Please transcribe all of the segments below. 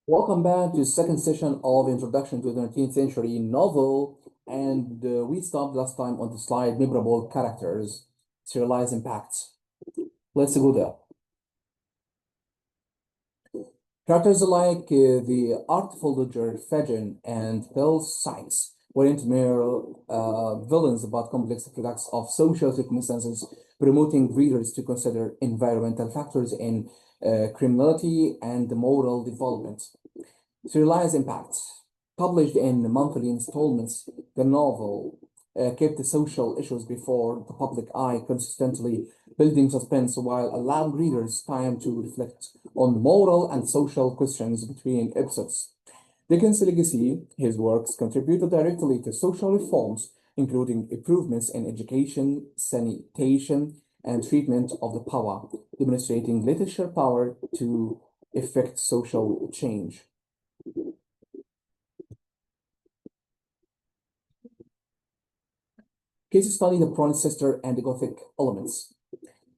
Welcome back to the second session of Introduction to the 19th Century Novel, and we stopped last time on the slide Memorable Characters, Serialized Impacts. Let's go there. Characters like the artful Ledger, Fagin, and Bill Sykes weren't mere villains but complex products of social circumstances, promoting readers to consider environmental factors in criminality and moral development. Serialized Impacts. Published in monthly installments, the novel kept the social issues before the public eye, consistently building suspense while allowing readers time to reflect on moral and social questions between episodes. Dickens' legacy, his works contributed directly to social reforms, including improvements in education, sanitation, and treatment of the poor, demonstrating literature power to effect social change. Case study the Bronte sister and the Gothic elements.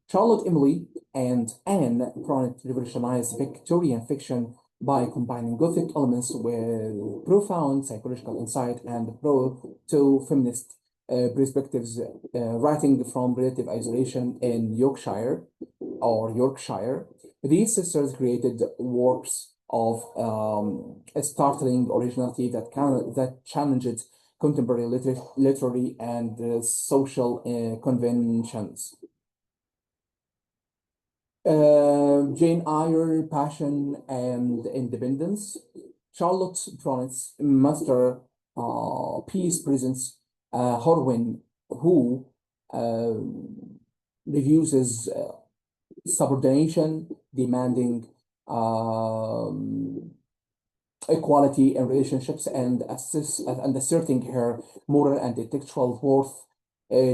Charlotte Emily and Anne Bronte revolutionized Victorian fiction by combining Gothic elements with profound psychological insight and proto-feminist perspectives, writing from relative isolation in Yorkshire. These sisters created works of a startling originality that challenged contemporary literary and social conventions. Jane Eyre, Passion and Independence. Charlotte Bronte's masterpiece presents a heroine who refuses subordination, demanding equality in relationships and asserting her moral and intellectual worth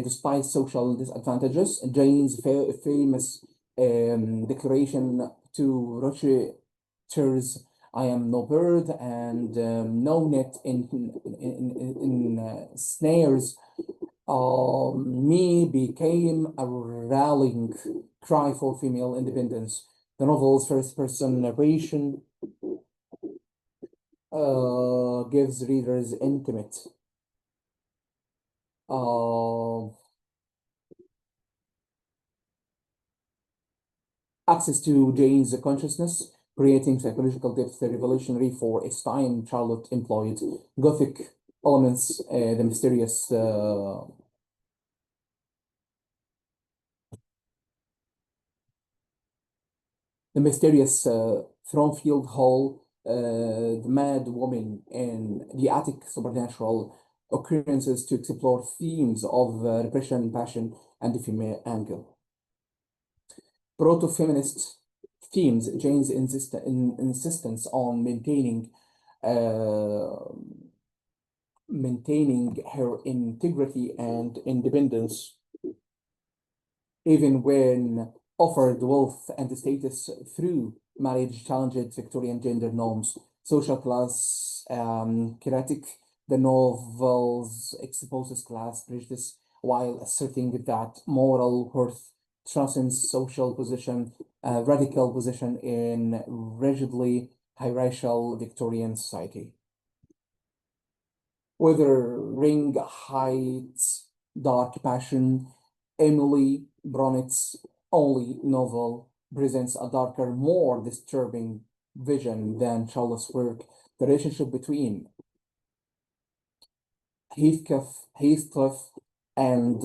despite social disadvantages. Jane's famous declaration to Rochester's "I am no bird and no net in snares me" became a rallying cry for female independence. The novel's first-person narration gives readers intimate access to Jane's consciousness, creating psychological depth revolutionary for its time. Charlotte employed Gothic elements, the mysterious Thornfield Hall, the mad woman, and the attic supernatural occurrences to explore themes of repression, passion, and the female angle. Proto-feminist themes, Jane's insistence on maintaining her integrity and independence, even when offered wealth and status through marriage, challenged Victorian gender norms. Social class critique, the novels exposes class prejudice while asserting that moral worth transcends social position, a radical position in rigidly hierarchical Victorian society. Wuthering Heights, Dark Passion, Emily Bronte's only novel, presents a darker, more disturbing vision than Charlotte's work. The relationship between Heathcliff and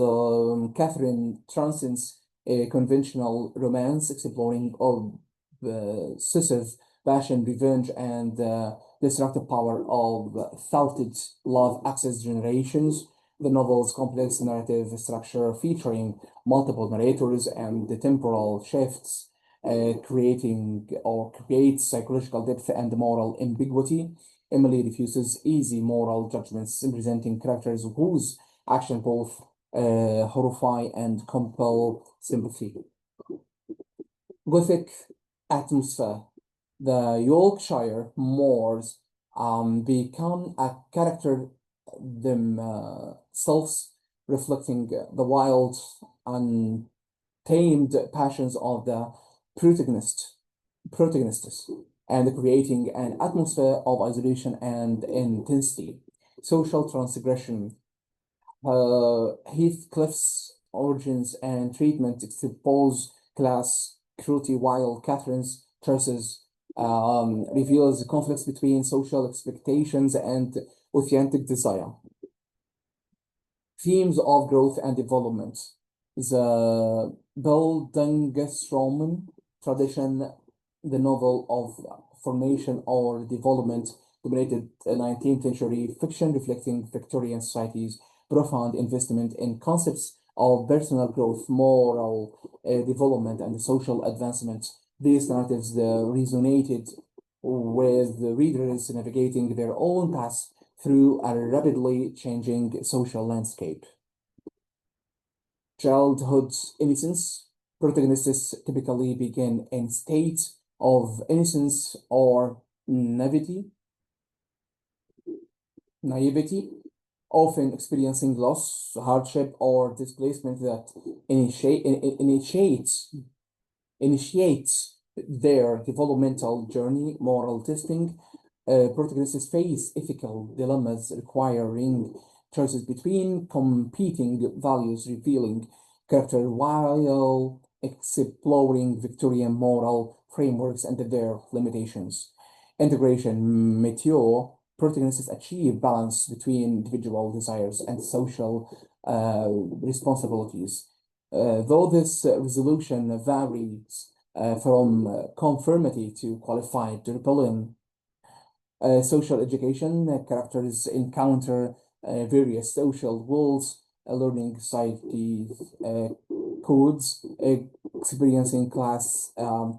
Catherine transcends a conventional romance, exploring obsessive passion, revenge, and the destructive power of thwarted love access generations. The novel's complex narrative structure, featuring multiple narrators and the temporal shifts, creates psychological depth and moral ambiguity. Emily refuses easy moral judgments, presenting characters whose action both horrify and compel sympathy. Gothic atmosphere. The Yorkshire moors become a character themselves, reflecting the wild, untamed passions of the protagonist. and creating an atmosphere of isolation and intensity. Social transgression. Heathcliff's origins and treatment expose class cruelty, while Catherine's choices reveals the conflicts between social expectations and authentic desire. Themes of growth and development. The Bildungsroman tradition, the novel of formation or development, dominated 19th century fiction reflecting Victorian society's profound investment in concepts of personal growth, moral development, and social advancement. These narratives resonated with the readers navigating their own paths through a rapidly changing social landscape. Childhood innocence. Protagonists typically begin in states of innocence or naivety, often experiencing loss, hardship, or displacement that initiates their developmental journey. Moral testing. Protagonists face ethical dilemmas requiring choices between competing values, revealing character while exploring Victorian moral frameworks and their limitations. Integration. Meteor. Protagonists achieve balance between individual desires and social responsibilities. Though this resolution varies from conformity to qualified rebellion. Social education. Characters encounter various social rules, learning society codes, experiencing class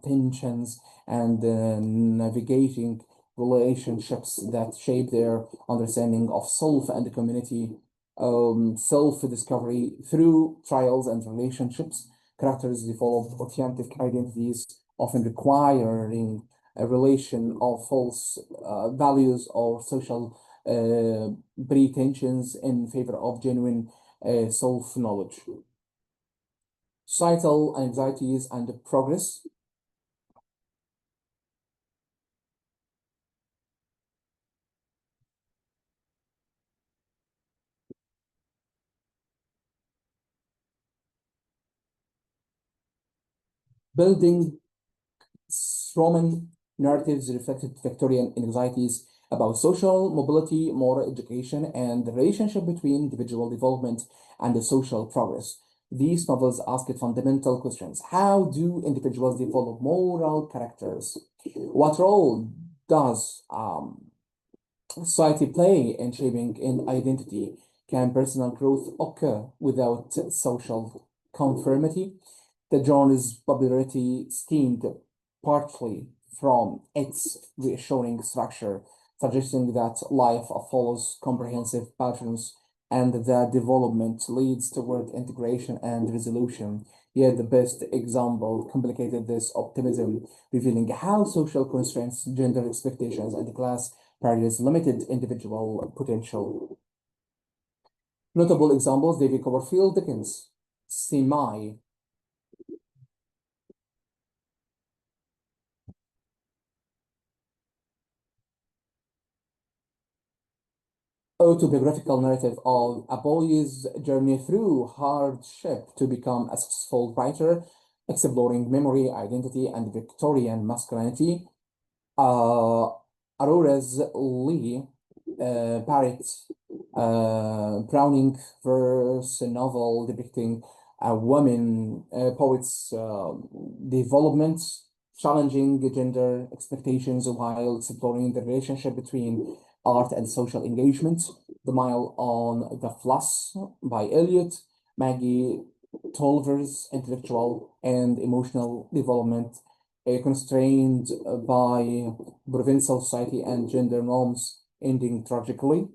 tensions, and navigating relationships that shape their understanding of self and the community. Self-discovery through trials and relationships. Characters develop authentic identities, often requiring a relation of false values or social pretensions in favor of genuine self-knowledge. Societal anxieties and progress. Building Roman narratives reflected Victorian anxieties about social mobility, moral education, and the relationship between individual development and the social progress. These novels ask fundamental questions. How do individuals develop moral characters? What role does society play in shaping in identity? Can personal growth occur without social conformity? The genre's popularity stemmed partly from its reassuring structure, suggesting that life follows comprehensive patterns and that development leads toward integration and resolution. Yet the best example complicated this optimism, revealing how social constraints, gender expectations, and class barriers limited individual potential. Notable examples: David Copperfield, Dickens, Semi, autobiographical narrative of a boy's journey through hardship to become a successful writer, exploring memory, identity, and Victorian masculinity. Aurora's Lee, Barrett, Browning verse novel depicting a woman poet's development, challenging gender expectations while exploring the relationship between art and social engagement. The Mile on the Floss by Eliot, Maggie Tolver's intellectual and emotional development, constrained by provincial society and gender norms, ending tragically.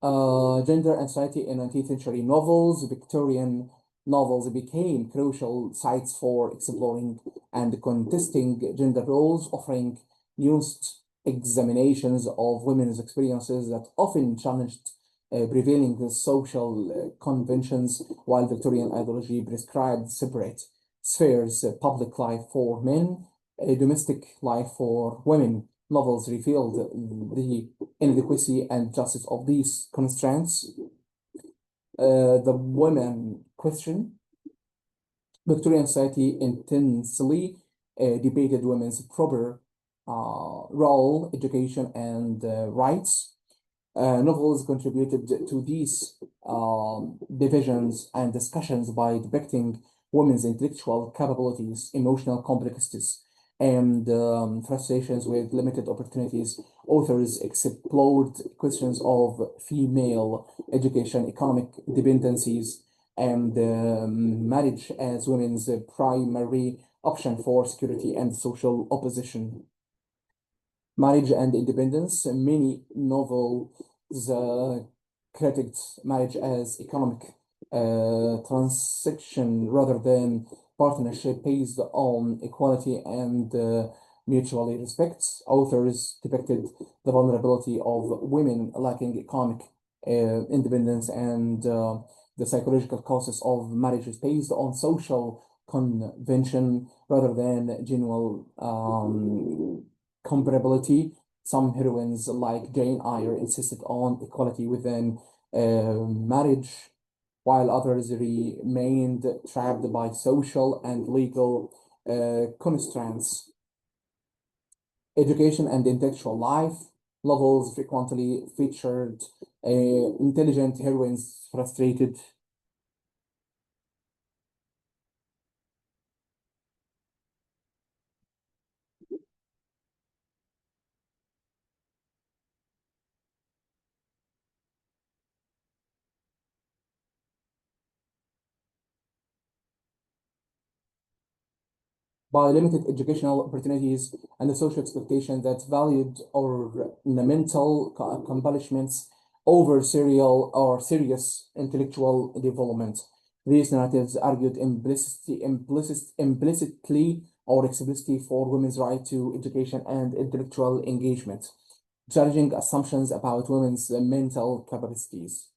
Gender and society in 19th century novels. Victorian novels became crucial sites for exploring and contesting gender roles, offering nuanced examinations of women's experiences that often challenged prevailing social conventions, while Victorian ideology prescribed separate spheres, public life for men Domestic life for women. Novels revealed the inadequacy and justice of these constraints. The women question. Victorian society intensely debated women's proper role, education, and rights. Novels contributed to these divisions and discussions by depicting women's intellectual capabilities, emotional complexities, and frustrations with limited opportunities. Authors explored questions of female education, economic dependencies, and marriage as women's primary option for security and social opposition. Marriage and independence. Many novels critiqued marriage as economic transaction rather than partnership based on equality and mutual respect. Authors depicted the vulnerability of women lacking economic independence and the psychological causes of marriages based on social convention rather than genuine comparability. Some heroines, like Jane Eyre, insisted on equality within marriage, while others remained trapped by social and legal constraints. Education and intellectual life. Novels frequently featured intelligent heroines frustrated by limited educational opportunities and the social expectation that valued ornamental accomplishments over serial or serious intellectual development. These narratives argued implicitly or explicitly for women's right to education and intellectual engagement, challenging assumptions about women's mental capacities.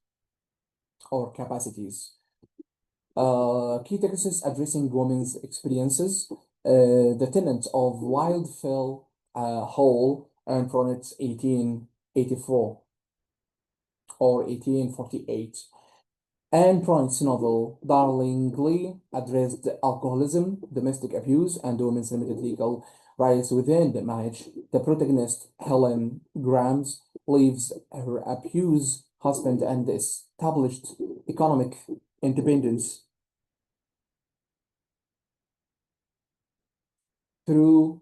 Key texts addressing women's experiences. The Tenant of Wildfell Hall and Pronet 1884 or 1848. Anne Pront's novel Darlingly addressed alcoholism, domestic abuse, and women's limited legal rights within the marriage. The protagonist, Helen Grams, leaves her abused husband and established economic independence through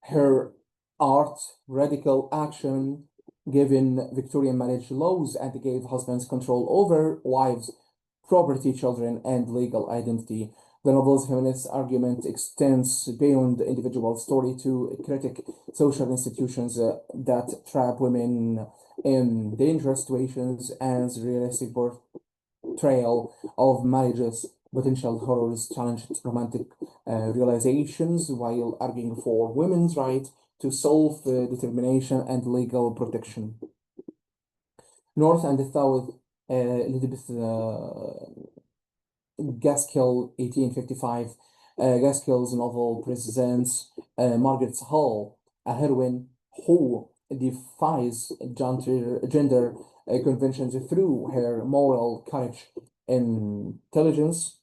her art. Radical action given Victorian marriage laws and gave husbands control over wives, property, children, and legal identity. The novel's feminist argument extends beyond the individual story to critique social institutions that trap women in dangerous situations as realistic portrayal of marriage's potential horrors challenged romantic realizations while arguing for women's right to self-determination and legal protection. North and South, Elizabeth Gaskell, 1855. Gaskell's novel presents Margaret Hall, a heroine who defies gender conventions through her moral courage, intelligence,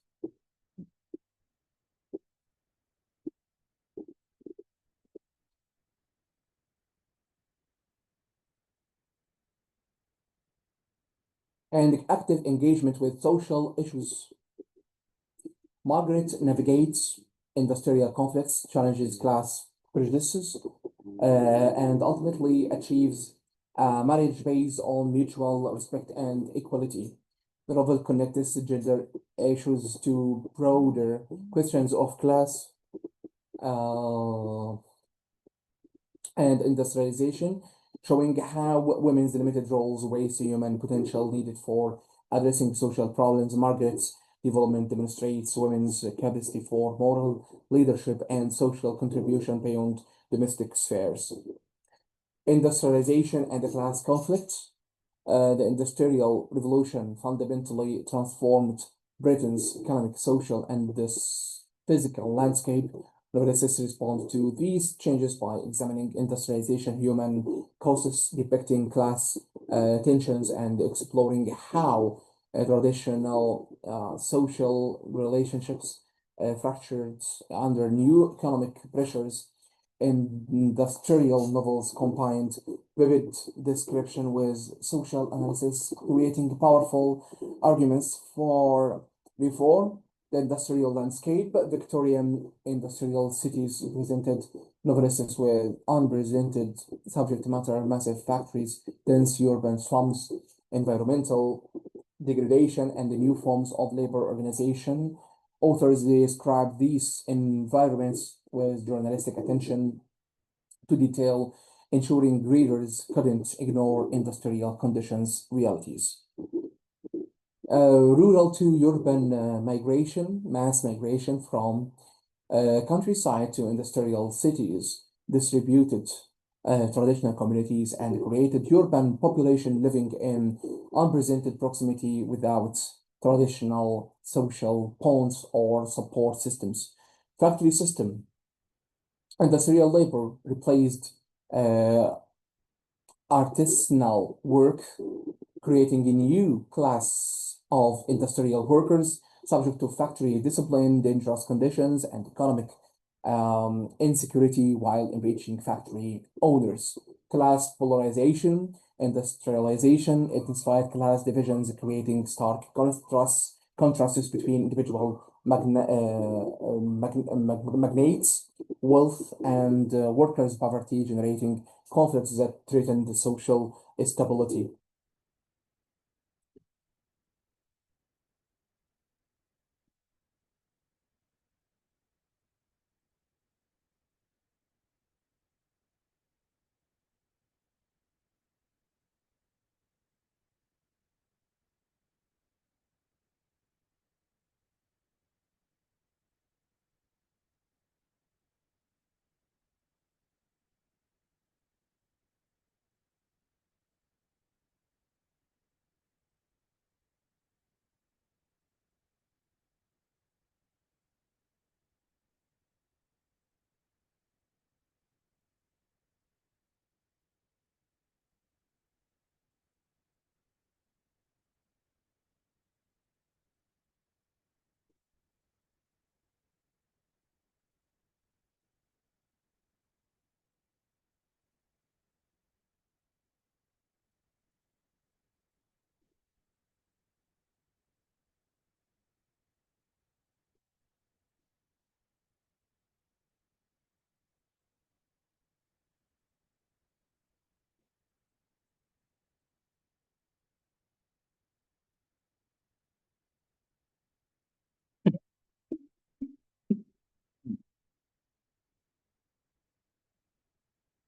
and active engagement with social issues. Margaret navigates industrial conflicts, challenges class prejudices, and ultimately achieves a marriage based on mutual respect and equality. The novel connects gender issues to broader questions of class uh, and industrialization, showing how women's limited roles waste human potential needed for addressing social problems. Margaret's development demonstrates women's capacity for moral leadership and social contribution beyond domestic spheres. Industrialization and the class conflict. The Industrial Revolution fundamentally transformed Britain's economic, social, and physical landscape. Nevertheless, respond to these changes by examining industrialization, human causes, depicting class tensions, and exploring how traditional social relationships fractured under new economic pressures. Industrial novels combined vivid description with social analysis, creating powerful arguments for reform. The industrial landscape. Victorian industrial cities presented novelists with unprecedented subject matter, massive factories, dense urban slums, environmental degradation, and the new forms of labor organization. Authors describe these environments with journalistic attention to detail, ensuring readers couldn't ignore industrial conditions realities. Rural to urban migration, mass migration from countryside to industrial cities, distributed traditional communities, and created urban population living in unprecedented proximity without traditional social bonds or support systems. Factory system, industrial labor replaced artisanal work, creating a new class of industrial workers subject to factory discipline, dangerous conditions, and economic insecurity while enriching factory owners. Class polarization, industrialization, intensified class divisions, creating stark contrasts between individual magnates, wealth, and workers' poverty, generating conflicts that threatened social stability.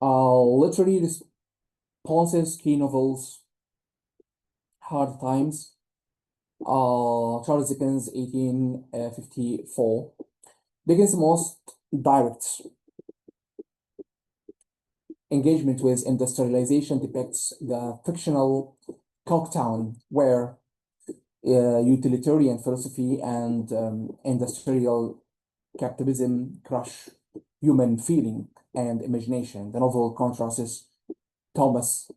Literary responses, key novels, Hard Times, Charles Dickens, 1854. Dickens' most direct engagement with industrialization depicts the fictional Coketown, where utilitarian philosophy and industrial capitalism crush human feeling and imagination. The novel contrasts Thomas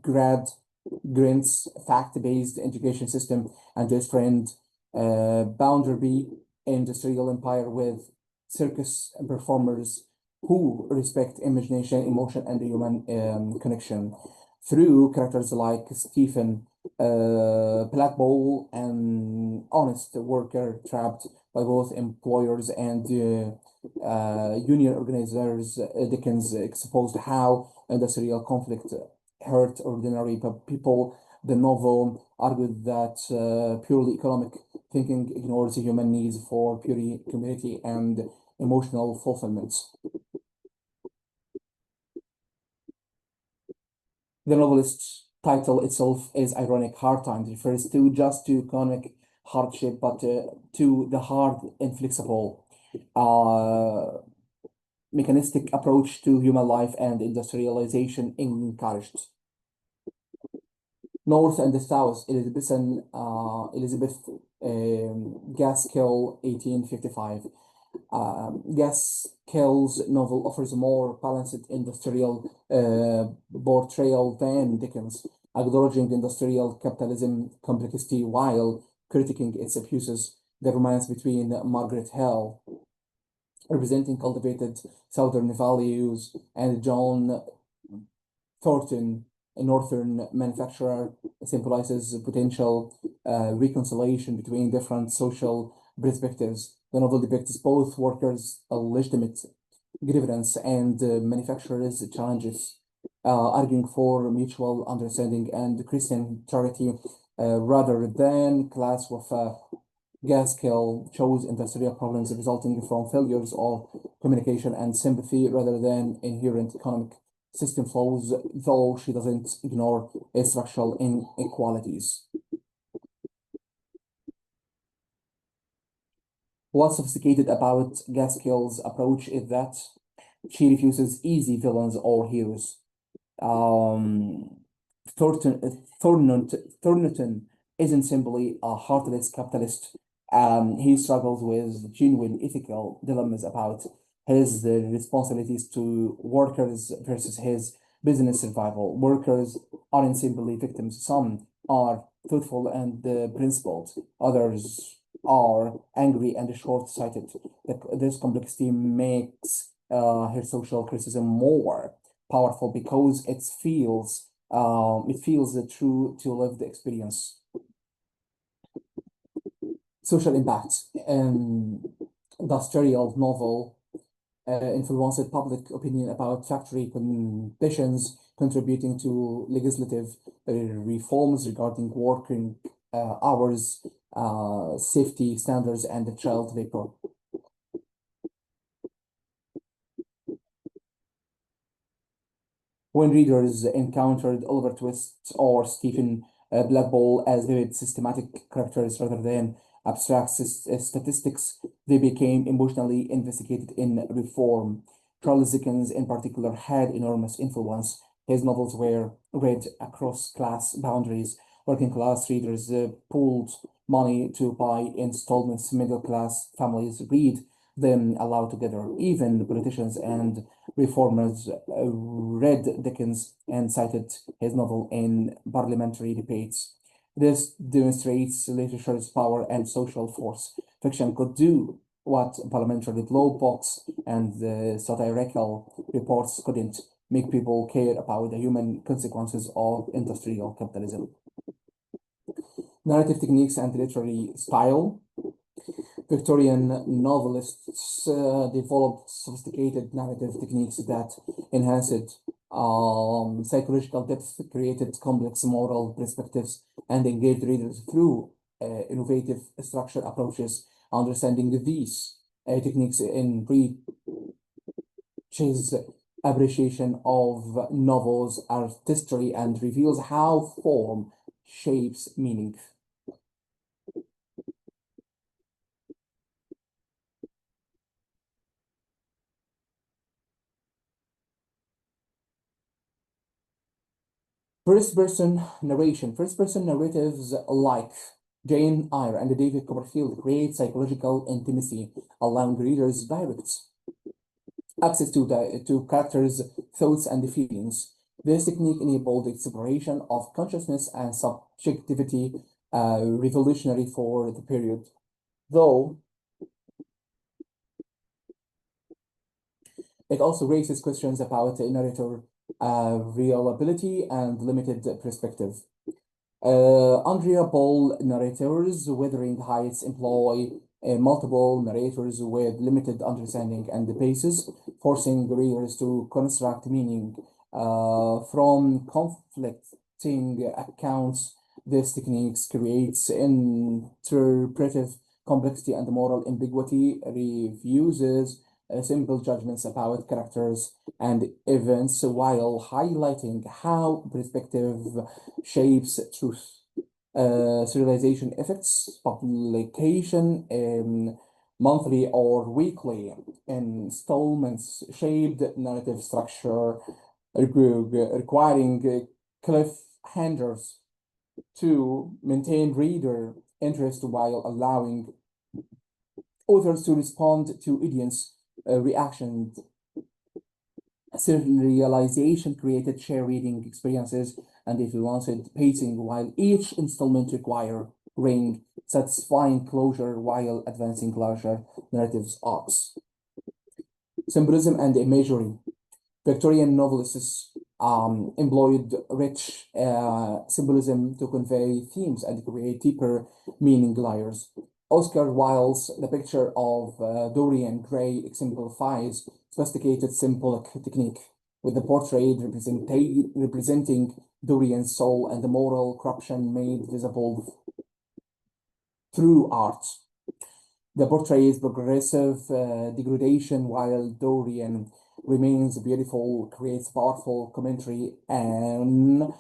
grad Grant's fact-based education system and his friend Bounderby industrial empire with circus performers who respect imagination, emotion, and the human connection through characters like Stephen Blackball, an honest worker trapped by both employers and union organizers. Dickens exposed how industrial conflict hurt ordinary people. The novel argued that purely economic thinking ignores the human needs for pure community and emotional fulfillment. The novelist's title itself is ironic. Hard times refers to just to economic hardship, but to the hard, inflexible, mechanistic approach to human life and industrialization encouraged. North and the South, Elizabeth Gaskell, 1855. Gaskell's novel offers a more balanced industrial portrayal than Dickens, acknowledging industrial capitalism complexity while critiquing its abuses. The romance between Margaret Hill, representing cultivated Southern values, and John Thornton, a Northern manufacturer, symbolizes potential reconciliation between different social perspectives. The novel depicts both workers' legitimate grievance and manufacturers' challenges, arguing for mutual understanding and Christian charity rather than class warfare. Gaskell chose industrial problems resulting from failures of communication and sympathy rather than inherent economic system flaws, though she doesn't ignore structural inequalities. What's sophisticated about Gaskell's approach is that she refuses easy villains or heroes. Thornton isn't simply a heartless capitalist. He struggles with genuine ethical dilemmas about his responsibilities to workers versus his business survival. Workers aren't simply victims. Some are thoughtful and principled. Others are angry and short-sighted. This complexity makes her social criticism more powerful because it feels true to lived experience. Social impact. Industrial novel influenced public opinion about factory conditions, contributing to legislative reforms regarding working hours, safety standards, and child labor. When readers encountered Oliver Twist or Stephen Blackball as vivid systematic characters rather than abstract statistics, they became emotionally investigated in reform. Charles Dickens, in particular, had enormous influence. His novels were read across class boundaries. Working class readers pooled money to buy installments. Middle class families read them aloud together. Even politicians and reformers read Dickens and cited his novel in parliamentary debates. This demonstrates literature's power and social force. Fiction could do what parliamentary law books and satirical reports couldn't: make people care about the human consequences of industrial capitalism. Narrative techniques and literary style. Victorian novelists developed sophisticated narrative techniques that enhanced psychological depth, created complex moral perspectives, and engaged readers through innovative structure approaches. Understanding these techniques enriches appreciation of novels' artistry and reveals how form shapes meaning. First-person narration. First-person narratives like Jane Eyre and David Copperfield create psychological intimacy, allowing readers direct access to characters' thoughts and feelings. This technique enabled the exploration of consciousness and subjectivity, revolutionary for the period. Though it also raises questions about narrator reliability and limited perspective. Unreliable narrators, Wuthering Heights, employ multiple narrators with limited understanding and basis, forcing readers to construct meaning from conflicting accounts. This technique creates interpretive complexity and moral ambiguity, refuses simple judgments about characters and events while highlighting how perspective shapes truth. Serialization effects, publication monthly or weekly installments, shaped narrative structure requiring cliffhangers to maintain reader interest while allowing authors to respond to audience reactions. Serialization created shared reading experiences and influenced pacing, while each installment requiring satisfying closure while advancing larger narratives arcs. Symbolism and imagery. Victorian novelists employed rich symbolism to convey themes and create deeper meaning layers. Oscar Wilde's The Picture of Dorian Gray exemplifies sophisticated symbolic technique, with the portrait representing Dorian's soul and the moral corruption made visible through art. The portrays progressive degradation while Dorian remains beautiful, creates powerful commentary and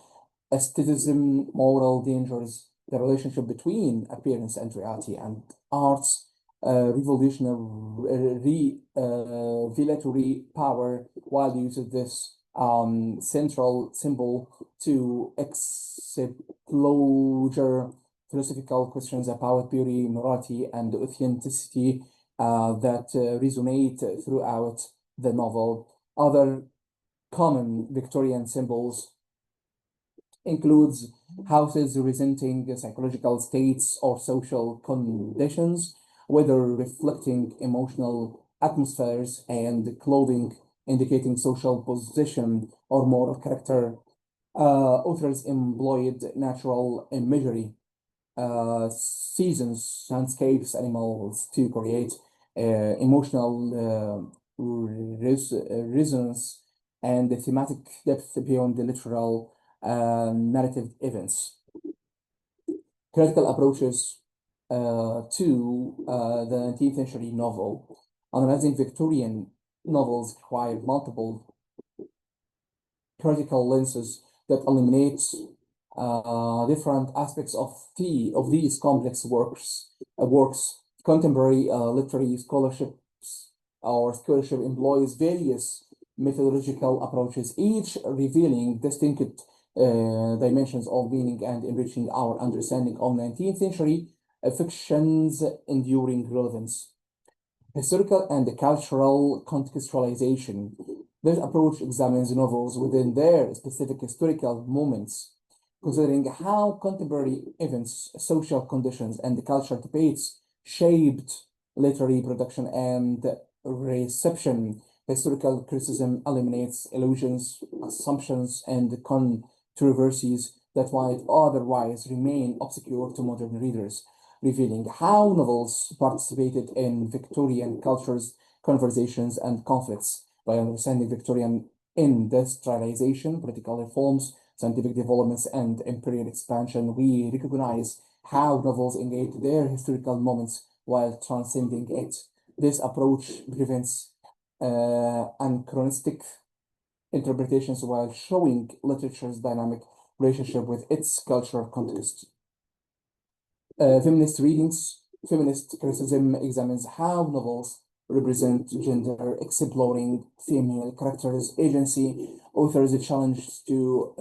aestheticism, moral dangers, the relationship between appearance and reality, and art's revelatory power, while uses this central symbol to explore philosophical questions about beauty, morality, and authenticity that resonate throughout the novel. Other common Victorian symbols includes houses representing psychological states or social conditions, whether reflecting emotional atmospheres, and clothing indicating social position or moral character. Authors employed natural imagery, seasons, landscapes, animals to create emotional resonance and the thematic depth beyond the literal narrative events. Critical approaches to the 19th century novel. Analyzing Victorian novels require multiple critical lenses that eliminate different aspects of these complex works. Contemporary literary scholarship employs various methodological approaches, each revealing distinct dimensions of meaning and enriching our understanding of 19th century fiction's enduring relevance. Historical and cultural contextualization. This approach examines novels within their specific historical moments, considering how contemporary events, social conditions, and cultural debates shaped literary production and reception. Historical criticism eliminates illusions, assumptions, and controversies that might otherwise remain obscure to modern readers, revealing how novels participated in Victorian culture's conversations and conflicts. By understanding Victorian industrialization, political reforms, scientific developments, and imperial expansion, we recognize how novels engage their historical moments while transcending it. This approach prevents anachronistic interpretations while showing literature's dynamic relationship with its cultural context. Feminist readings. Feminist criticism examines how novels represent gender, exploring female characters' agency. Authors challenge to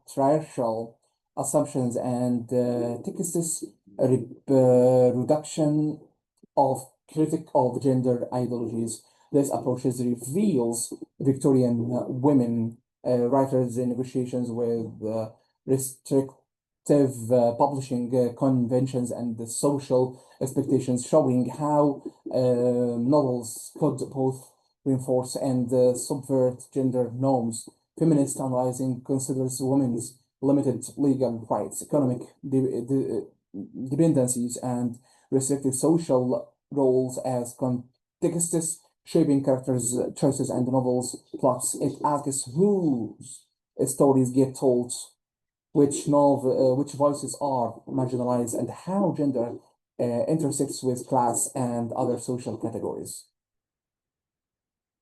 patriarchal assumptions and texts reproduction of critique of gender ideologies. This approach reveals Victorian women writers' negotiations with restrictive publishing conventions and the social expectations, showing how novels could both reinforce and subvert gender norms. Feminist analyzing considers women's limited legal rights, economic dependencies, and restrictive social roles as contexts shaping characters' choices and novels' plots. It asks whose stories get told, which voices are marginalized, and how gender intersects with class and other social categories.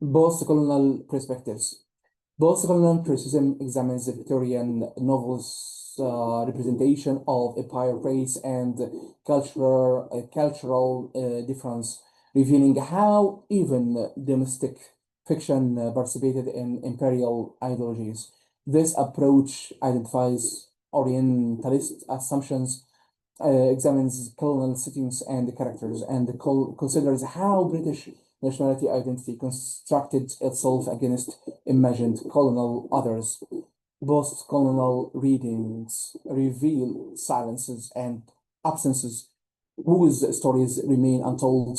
Post-colonial perspectives. Post-colonial criticism examines the Victorian novel's representation of empire, race, and cultural difference, revealing how even domestic fiction participated in imperial ideologies. This approach identifies Orientalist assumptions, examines colonial settings and characters, and considers how British nationality identity constructed itself against imagined colonial others. Post-colonial readings reveal silences and absences whose stories remain untold,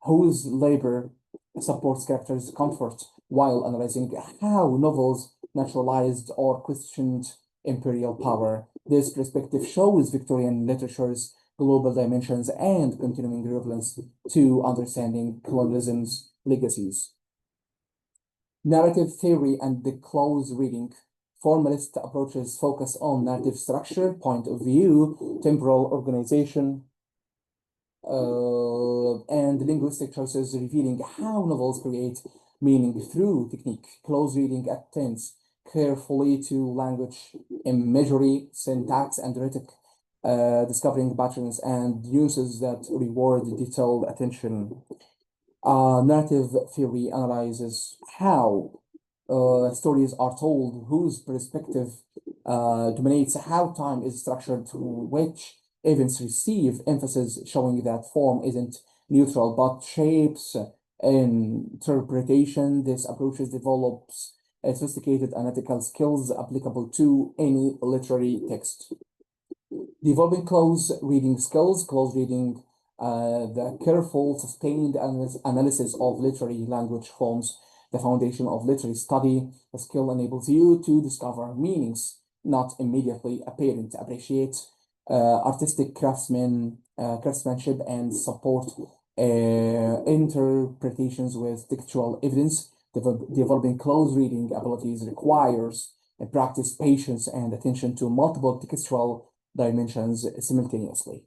whose labor supports characters' comfort, while analyzing how novels naturalized or questioned imperial power. This perspective shows Victorian literature's global dimensions and continuing relevance to understanding colonialism's legacies. Narrative theory and the close reading. Formalist approaches focus on narrative structure, point of view, temporal organization, and linguistic choices, revealing how novels create meaning through technique. Close reading attends carefully to language, imagery, syntax, and rhetoric, discovering patterns and uses that reward detailed attention. Narrative theory analyzes how stories are told, whose perspective dominates, how time is structured, which events receive emphasis, showing that form isn't neutral but shapes interpretation. This approach develops sophisticated analytical skills applicable to any literary text. Developing close reading skills, close reading, the careful, sustained analysis of literary language forms the foundation of literary study. The skill enables you to discover meanings not immediately apparent, appreciate artistic craftsmanship, and support interpretations with textual evidence. Developing close reading abilities requires practice, patience, and attention to multiple textual dimensions simultaneously.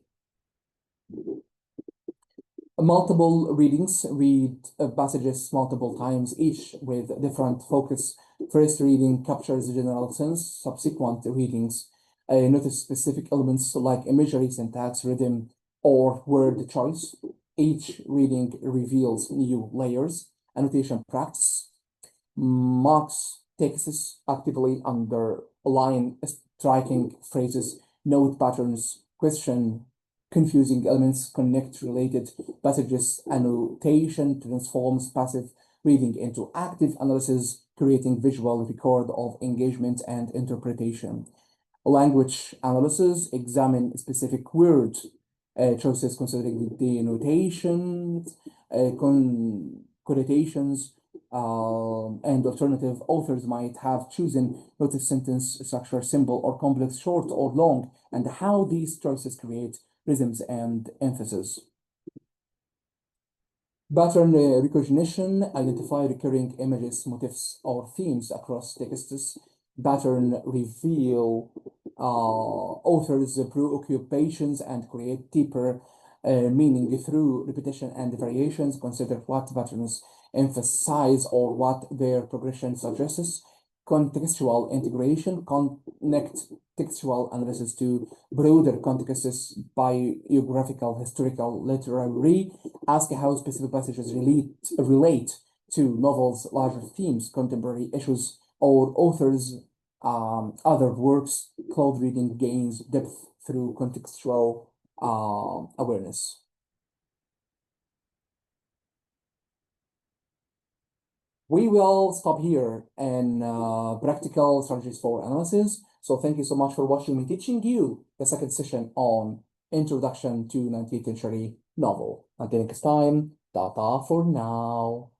Multiple readings, read passages multiple times, each with different focus. First reading captures the general sense. Subsequent readings notice specific elements like imagery, syntax, rhythm, or word choice. Each reading reveals new layers. Annotation practice marks texts actively, underline striking phrases, note patterns, question confusing elements, connect related passages. Annotation transforms passive reading into active analysis, creating visual record of engagement and interpretation. Language analysis examine specific word choices, considering the notations, connotations, and alternative authors might have chosen notice sentence structure, simple or complex, short or long, and how these choices create rhythms and emphasis. Pattern recognition, identify recurring images, motifs, or themes across texts. Pattern reveal authors' preoccupations and create deeper meaning through repetition and variations. Consider what patterns emphasize or what their progression suggests. Contextual integration, connect textual analysis to broader contexts, biographical, historical, literary. Ask how specific passages relate to novels, larger themes, contemporary issues, or authors' other works. Close reading gains depth through contextual awareness. We will stop here in practical strategies for analysis. So thank you so much for watching me teaching you the second session on Introduction to 19th Century Novel. Until next time, ta-ta for now.